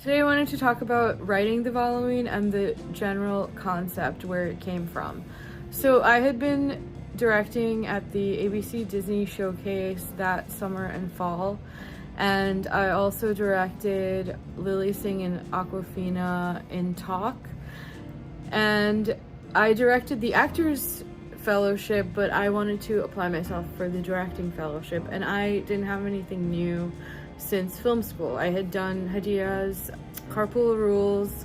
Today I wanted to talk about writing Diwal'Oween and the general concept, where it came from. So I had been directing at the ABC Disney Showcase that summer and fall, and I also directed Lilly, Singh and Awkwafina in TAWK, and I directed the Actors Fellowship, but I wanted to apply myself for the Directing Fellowship, and I didn't have anything new since film school. I had done Hadia's Carpool Rules,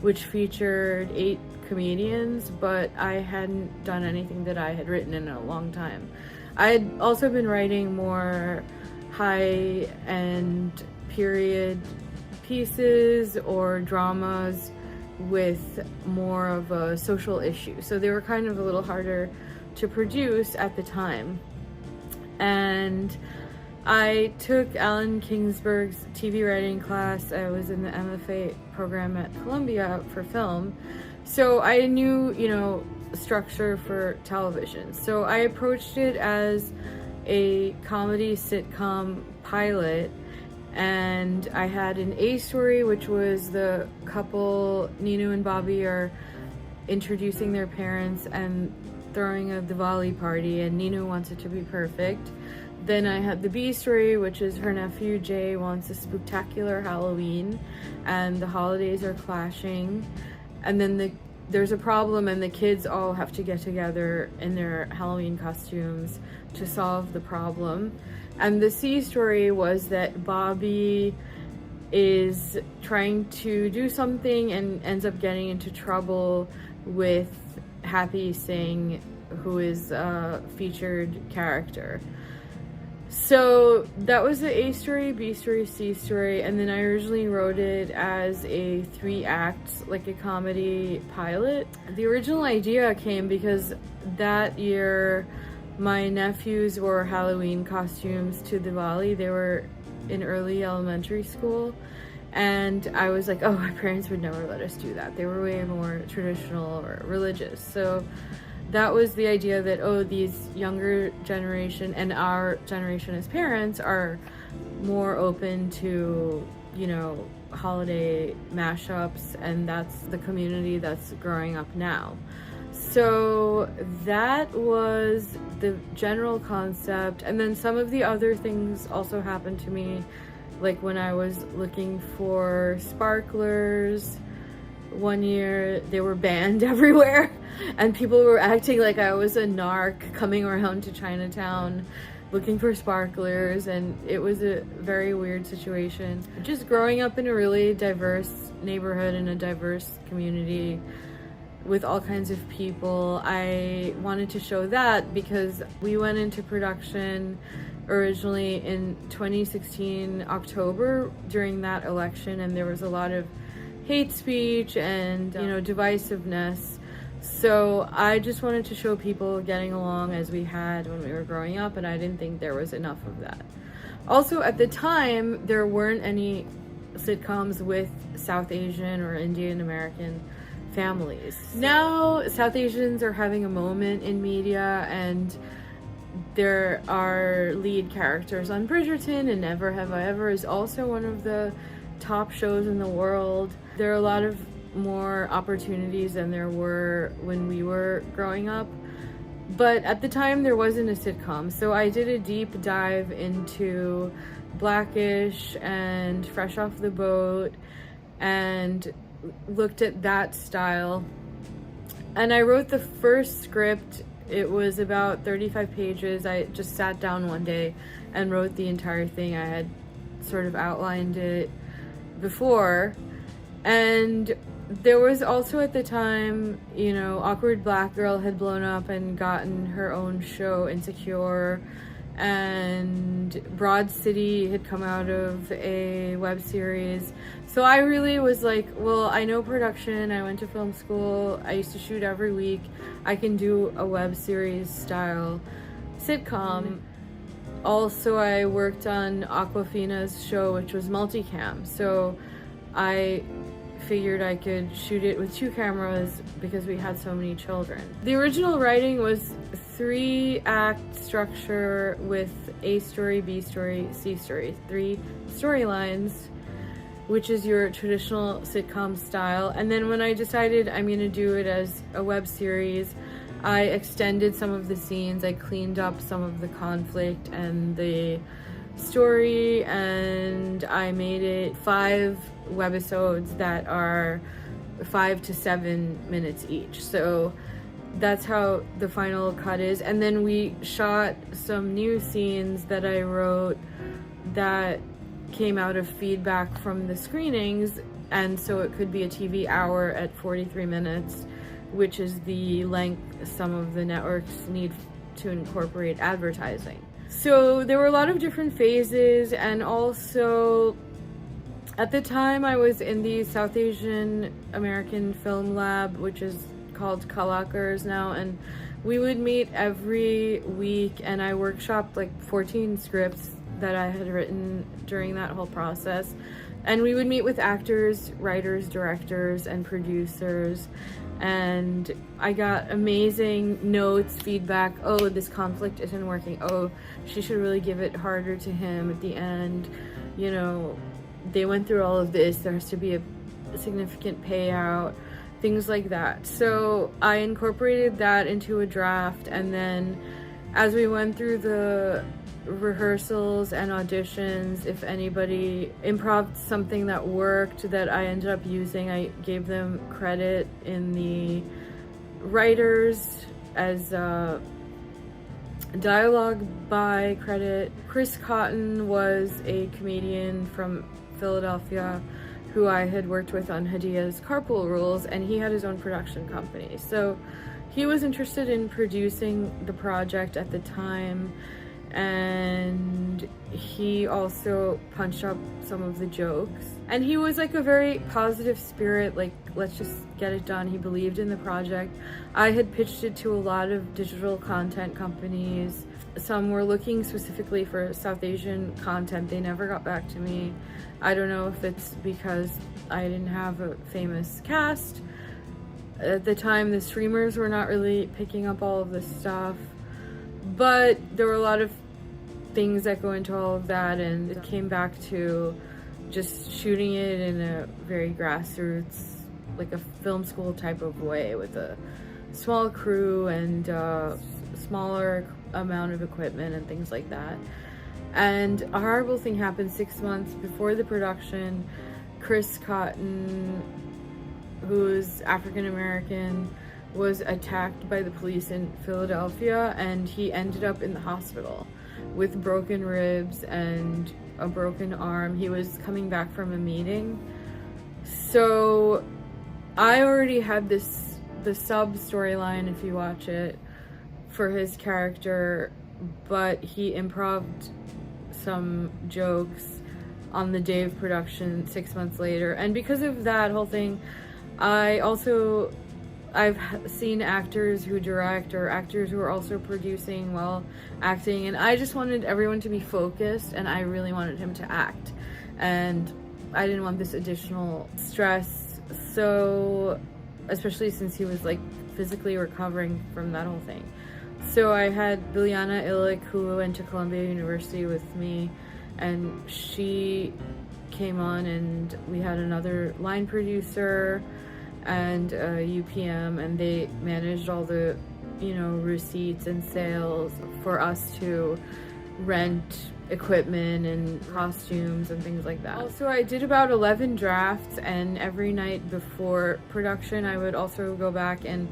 which featured 8 comedians, but I hadn't done anything that I had written in a long time. I had also been writing more high-end period pieces or dramas with more of a social issue, so they were kind of a little harder to produce at the time. And I took Alan Kingsberg's TV writing class. I was in the MFA program at Columbia for film, so I knew, structure for television. So I approached it as a comedy sitcom pilot, and I had an A story, which was the couple, Ninu and Bobby, are introducing their parents and throwing a Diwali party, and Ninu wants it to be perfect. Then I had the B story, which is her nephew Jay wants a spectacular Halloween and the holidays are clashing, and then there's a problem and the kids all have to get together in their Halloween costumes to solve the problem. And the C story was that Bobby is trying to do something and ends up getting into trouble with Happy Singh, who is a featured character. So that was the A story, B story, C story, and then I originally wrote it as a 3-act, like a comedy pilot. The original idea came because that year my nephews wore Halloween costumes to Diwali. They were in early elementary school, and I was like, oh, my parents would never let us do that. They were way more traditional or religious. So that was the idea that, oh, these younger generation and our generation as parents are more open to, holiday mashups, and that's the community that's growing up now. So that was the general concept, and then some of the other things also happened to me, like when I was looking for sparklers. One year they were banned everywhere, and people were acting like I was a narc coming around to Chinatown looking for sparklers, and it was a very weird situation. Just growing up in a really diverse neighborhood in a diverse community with all kinds of people, I wanted to show that because we went into production originally in 2016 October during that election, and there was a lot of hate speech and divisiveness. So I just wanted to show people getting along as we had when we were growing up, and I didn't think there was enough of that. Also, at the time, there weren't any sitcoms with South Asian or Indian American families. Now South Asians are having a moment in media, and there are lead characters on Bridgerton, and Never Have I Ever is also one of the top shows in the world. There are a lot of more opportunities than there were when we were growing up, but at the time there wasn't a sitcom, so I did a deep dive into Blackish and Fresh Off the Boat and looked at that style, and I wrote the first script. It was about 35 pages. I just sat down one day and wrote the entire thing. I had sort of outlined it before, and there was also at the time, Awkward Black Girl had blown up and gotten her own show, Insecure, and Broad City had come out of a web series. So I really was like, well, I know production, I went to film school, I used to shoot every week, I can do a web series style sitcom. Also, I worked on Awkwafina's show, which was multicam, so I figured I could shoot it with 2 cameras because we had so many children. The original writing was 3-act structure with A story, B story, C story, 3 storylines. which is your traditional sitcom style. And then when I decided I'm going to do it as a web series, I extended some of the scenes, I cleaned up some of the conflict and the story, and I made it 5 webisodes that are 5 to 7 minutes each. So that's how the final cut is. And then we shot some new scenes that I wrote that came out of feedback from the screenings, and so it could be a TV hour at 43 minutes, which is the length some of the networks need to incorporate advertising. So there were a lot of different phases, and also at the time I was in the South Asian American Film Lab, which is called Kalakars now, and we would meet every week, and I workshopped like 14 scripts that I had written during that whole process. And we would meet with actors, writers, directors, and producers, and I got amazing notes, feedback. Oh, this conflict isn't working. Oh, she should really give it harder to him at the end. You know, they went through all of this. There has to be a significant payout, things like that. So I incorporated that into a draft, and then as we went through the rehearsals and auditions, if anybody improved something that worked that I ended up using, I gave them credit in the writers as dialogue by credit. Chris Cotton was a comedian from Philadelphia who I had worked with on Hadia's Carpool Rules, and he had his own production company. So he was interested in producing the project at the time, and he also punched up some of the jokes. And he was like a very positive spirit, like, let's just get it done. He believed in the project. I had pitched it to a lot of digital content companies. Some were looking specifically for South Asian content. They never got back to me. I don't know if it's because I didn't have a famous cast. At the time, the streamers were not really picking up all of this stuff. But there were a lot of things that go into all of that, and it came back to just shooting it in a very grassroots, like a film school type of way, with a small crew and smaller amount of equipment and things like that. And a horrible thing happened 6 months before the production. Chris Cotton, who's African American, was attacked by the police in Philadelphia, and he ended up in the hospital with broken ribs and a broken arm. He was coming back from a meeting. So I already had the sub storyline, if you watch it, for his character, but he improv'd some jokes on the day of production 6 months later. And because of that whole thing, I've seen actors who direct or actors who are also producing while acting, and I just wanted everyone to be focused, and I really wanted him to act, and I didn't want this additional stress. So, especially since he was like physically recovering from that whole thing. So I had Liliana Illick, who went to Columbia University with me, and she came on, and we had another line producer and UPM, and they managed all the, receipts and sales for us to rent equipment and costumes and things like that. Also, I did about 11 drafts, and every night before production I would also go back and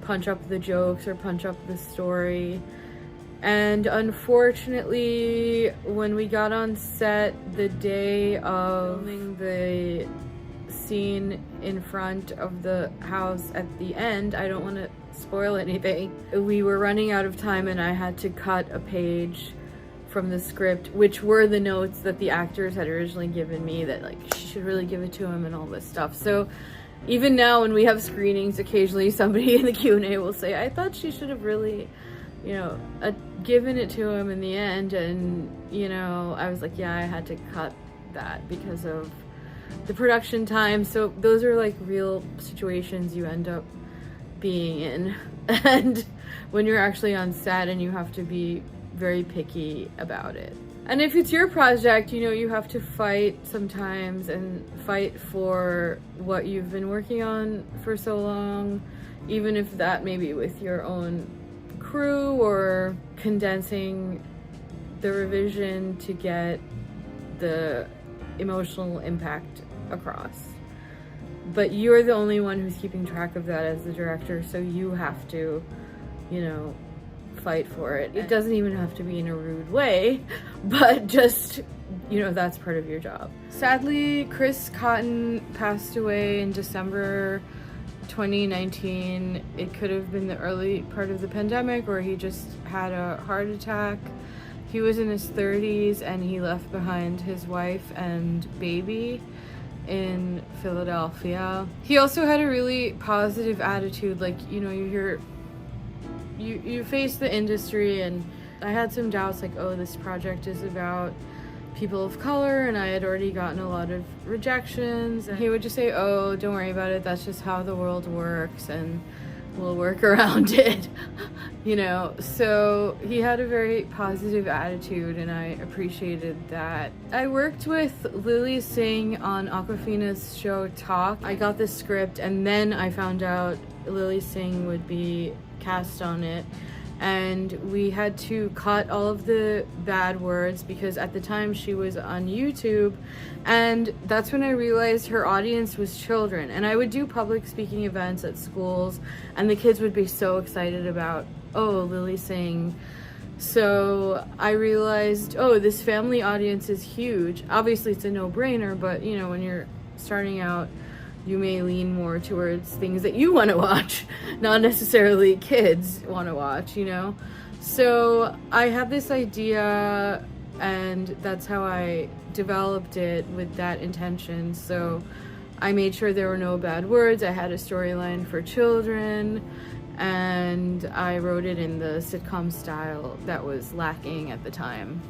punch up the jokes or punch up the story. And unfortunately, when we got on set the day of filming the scene in front of the house at the end, I don't want to spoil anything, we were running out of time, and I had to cut a page from the script, which were the notes that the actors had originally given me, that like she should really give it to him and all this stuff. So even now when we have screenings, occasionally somebody in the Q&A will say, I thought she should have really given it to him in the end. And I was like, yeah, I had to cut that because of the production time. So those are like real situations you end up being in, and when you're actually on set, and you have to be very picky about it. And if it's your project, you know, you have to fight sometimes and fight for what you've been working on for so long, even if that may be with your own crew or condensing the revision to get the emotional impact across. But you're the only one who's keeping track of that as the director, so you have to, you know, fight for it. It doesn't even have to be in a rude way, but just, you know, that's part of your job. Sadly, Chris Cotton passed away in December 2019. It could have been the early part of the pandemic, or he just had a heart attack. He was in his 30s and he left behind his wife and baby in Philadelphia. He also had a really positive attitude. Like, you know, you face the industry, and I had some doubts, like, oh, this project is about people of color, and I had already gotten a lot of rejections, and he would just say, oh, don't worry about it, that's just how the world works, and we'll work around it. You know, so he had a very positive attitude, and I appreciated that. I worked with Lilly Singh on Awkwafina's show TAWK. I got the script, and then I found out Lilly Singh would be cast on it, and we had to cut all of the bad words because at the time she was on YouTube, and that's when I realized her audience was children. And I would do public speaking events at schools, and the kids would be so excited about, oh, Lilly Singh. So I realized, oh, this family audience is huge. Obviously it's a no-brainer, but you know, when you're starting out, you may lean more towards things that you want to watch, not necessarily kids want to watch, you know? So I had this idea, and that's how I developed it, with that intention. So I made sure there were no bad words. I had a storyline for children, and I wrote it in the sitcom style that was lacking at the time.